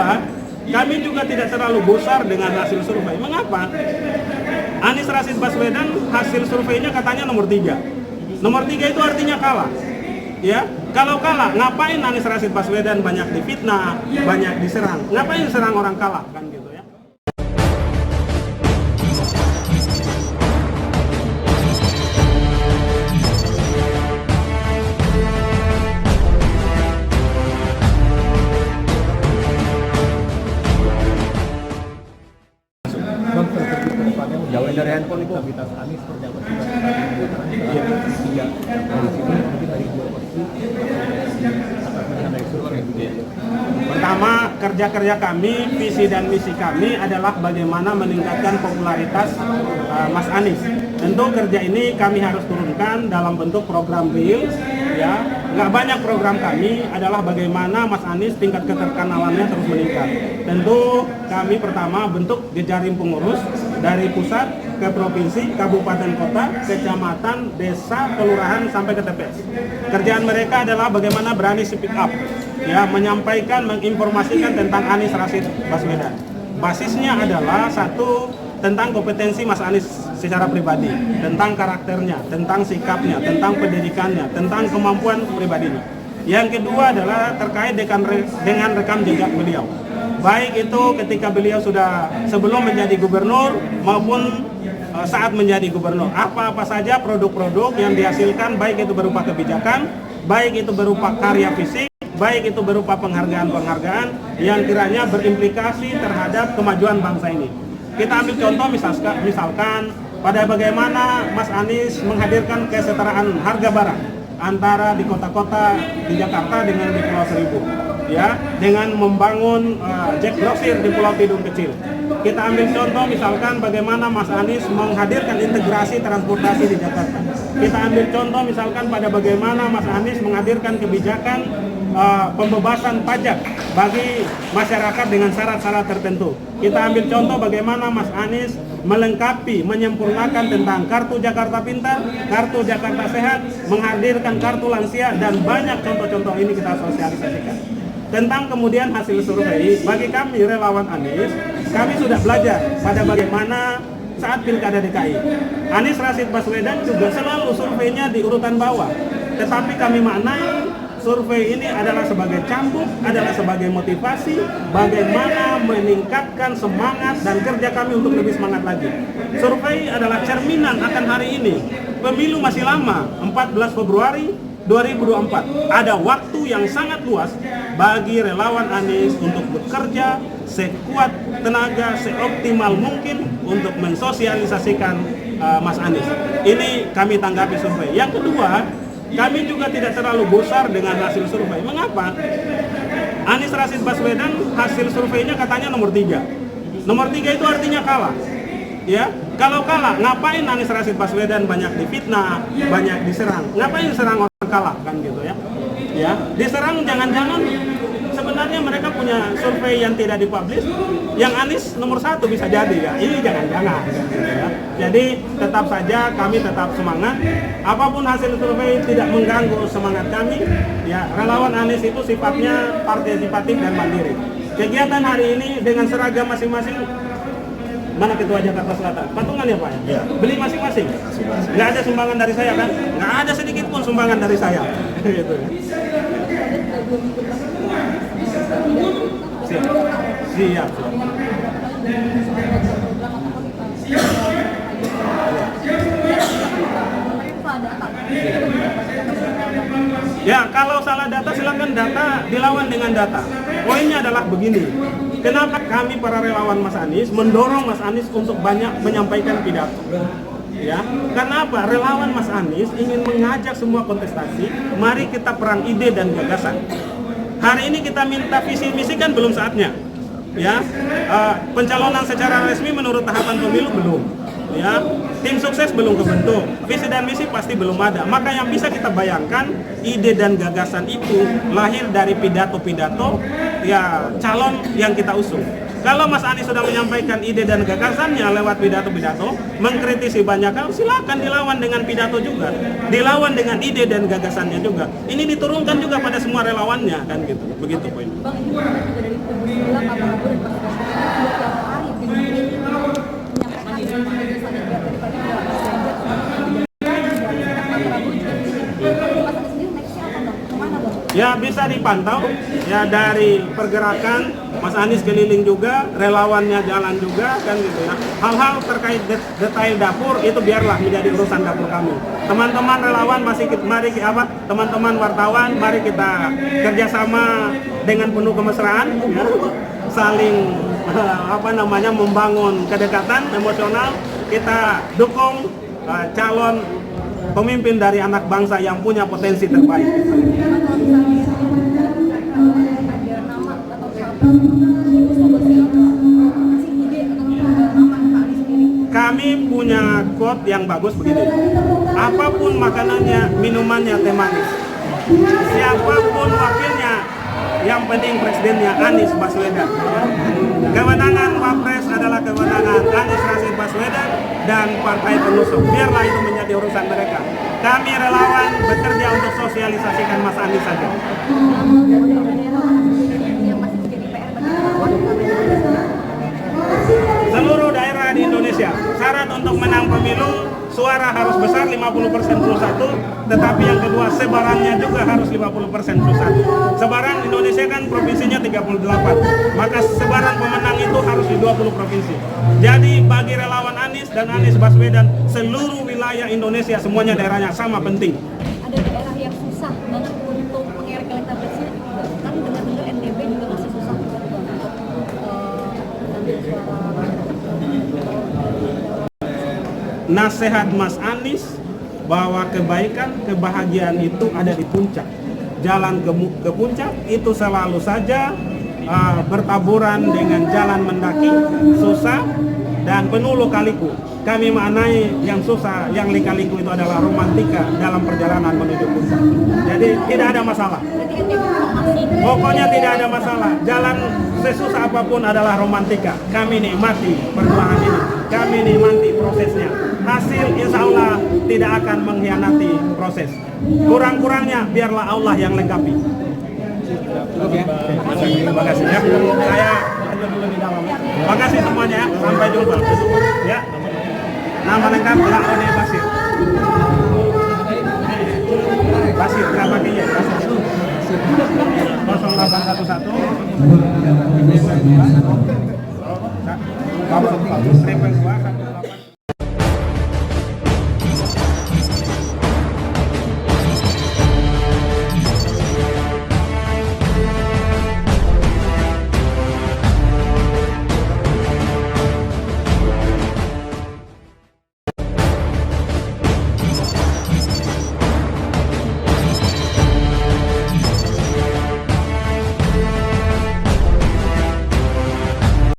kedua, kami juga tidak terlalu gusar dengan hasil survei. Mengapa? Anies Rashid Baswedan hasil surveinya katanya nomor 3. Nomor 3 itu artinya kalah. Ya, kalau kalah, ngapain Anies Rashid Baswedan banyak difitnah, banyak diserang? Ngapain serang orang kalah kan gitu ya? Jauh dari handphone itu aktivitas Anies terjabat juga dari sini mungkin dari dua posisi Pertama, kerja-kerja kami, visi dan misi kami adalah bagaimana meningkatkan popularitas Mas Anies. Tentu kerja ini kami harus turunkan dalam bentuk program real, ya. Nggak banyak program kami adalah bagaimana Mas Anies tingkat keterkenalannya terus meningkat. Tentu kami pertama bentuk jejaring pengurus dari pusat ke provinsi, kabupaten kota, kecamatan, desa, kelurahan sampai ke TPS. Kerjaan mereka adalah bagaimana berani speak up, ya, menyampaikan, menginformasikan tentang Anies Rashid Baswedan. Basisnya adalah satu, tentang kompetensi Mas Anies secara pribadi, tentang karakternya, tentang sikapnya, tentang pendidikannya, tentang kemampuan pribadinya. Yang kedua adalah terkait dengan rekam jejak beliau. Baik itu ketika beliau sudah sebelum menjadi gubernur maupun saat menjadi gubernur. Apa-apa saja produk-produk yang dihasilkan, baik itu berupa kebijakan, baik itu berupa karya fisik, baik itu berupa penghargaan-penghargaan yang kiranya berimplikasi terhadap kemajuan bangsa ini. Kita ambil contoh misalkan pada bagaimana Mas Anies menghadirkan kesetaraan harga barang antara di kota-kota di Jakarta dengan di Pulau Seribu, ya, dengan membangun Jack Grosir di Pulau Tidung Kecil. Kita ambil contoh misalkan bagaimana Mas Anies menghadirkan integrasi transportasi di Jakarta. Kita ambil contoh misalkan pada bagaimana Mas Anies menghadirkan kebijakan pembebasan pajak bagi masyarakat dengan syarat-syarat tertentu. Kita ambil contoh bagaimana Mas Anies melengkapi, menyempurnakan tentang kartu Jakarta Pintar, kartu Jakarta Sehat, menghadirkan kartu lansia, dan banyak contoh-contoh ini kita sosialisasikan. Tentang kemudian hasil survei, bagi kami relawan Anies, kami sudah belajar pada bagaimana saat Pilkada DKI. Anies Rashid Baswedan juga selalu surveinya di urutan bawah, tetapi kami maknai survei ini adalah sebagai cambuk, adalah sebagai motivasi bagaimana meningkatkan semangat dan kerja kami untuk lebih semangat lagi. Survei adalah cerminan akan hari ini. Pemilu masih lama, 14 Februari 2024. Ada waktu yang sangat luas bagi relawan Anies untuk bekerja sekuat tenaga, seoptimal mungkin untuk mensosialisasikan Mas Anies. Ini kami tanggapi survei. Yang kedua, kami juga tidak terlalu gusar dengan hasil survei. Mengapa? Anies Rashid Baswedan hasil surveinya katanya nomor 3. Nomor 3 itu artinya kalah. Ya, kalau kalah, ngapain Anies Rashid Baswedan banyak difitnah, banyak diserang? Ngapain serang orang kalah kan gitu ya? Ya, diserang jangan-jangan sebenarnya mereka punya survei yang tidak dipublish, yang Anies nomor 1 bisa jadi ya. Ini jangan-jangan. Ya. Jadi tetap saja kami tetap semangat. Apapun hasil survei tidak mengganggu semangat kami. Ya, relawan Anies itu sifatnya partisipatif dan mandiri. Kegiatan hari ini dengan seragam masing-masing. Mana Ketua Jakarta Selatan? Patungan ya Pak? Ya. Beli masing-masing? Nggak ada sumbangan dari saya kan? Nggak ada sedikit pun sumbangan dari saya. Gitu. Siap. Ya, kalau salah data silakan data dilawan dengan data. Poinnya adalah begini. Kenapa kami para relawan Mas Anies mendorong Mas Anies untuk banyak menyampaikan pidato? Ya, karena apa? Relawan Mas Anies ingin mengajak semua kontestasi, mari kita perang ide dan gagasan. Hari ini kita minta visi misi kan belum saatnya. Ya, pencalonan secara resmi menurut tahapan pemilu belum. Ya, tim sukses belum kebentuk, visi dan misi pasti belum ada. Maka yang bisa kita bayangkan, ide dan gagasan itu lahir dari pidato-pidato ya calon yang kita usung. Kalau Mas Anies sudah menyampaikan ide dan gagasannya lewat pidato-pidato, mengkritisi banyak hal, silakan dilawan dengan pidato juga, dilawan dengan ide dan gagasannya juga. Ini diturunkan juga pada semua relawannya kan gitu. Begitu poin. Bang, ini juga dari kubu sebelah Ya bisa dipantau ya dari pergerakan Mas Anies keliling juga, relawannya jalan juga kan gitu ya. Hal-hal terkait detail dapur itu biarlah menjadi urusan dapur kami. Teman-teman relawan teman-teman wartawan mari kita kerjasama dengan penuh kemesraan ya. Saling membangun kedekatan emosional. Kita dukung calon pemimpin dari anak bangsa yang punya potensi terbaik. Kami punya quote yang bagus begini. Apapun makanannya, minumannya teh manis. Siapapun wakilnya, yang penting presidennya Anies Baswedan. Kewenangan Wapres adalah kewenangan Anies Rashid Baswedan dan partai pengusung. Biarlah itu menjadi urusan mereka. Kami relawan bekerja untuk sosialisasikan Mas Anies saja. Seluruh daerah di Indonesia, syarat untuk menang pemilu, suara harus besar 50% plus 1, tetapi yang kedua sebarannya juga harus 50% plus 1. Sebaran Indonesia kan provinsinya 38, maka sebaran pemenang itu harus di 20 provinsi. Jadi bagi relawan Anies dan Anies Baswedan, seluruh wilayah Indonesia semuanya daerahnya sama penting. Ada daerah yang susah banget untuk mengerek elektabilitasnya, kan dengar-dengar NTB juga masih susah untuk mengambil suara. Nasihat Mas Anies bahwa kebaikan, kebahagiaan itu ada di puncak. Jalan ke puncak itu selalu saja bertaburan dengan jalan mendaki, susah dan penuh lika-liku. Kami maknai yang susah, yang lika-liku itu adalah romantika dalam perjalanan menuju puncak. Jadi tidak ada masalah. Pokoknya tidak ada masalah. Jalan sesusah apapun adalah romantika. Kami nikmati perjuangan ini. Kami nikmati prosesnya. Hasil insya Allah tidak akan mengkhianati proses. Kurang-kurangnya biarlah Allah yang lengkapi. Terima kasih ya. Saya lanjut lebih dalam. Terima kasih semuanya ya. Sampai jumpa. Ya. Nama lengkap Laode Basir. Basir, kenapa dia? 0811 triple 2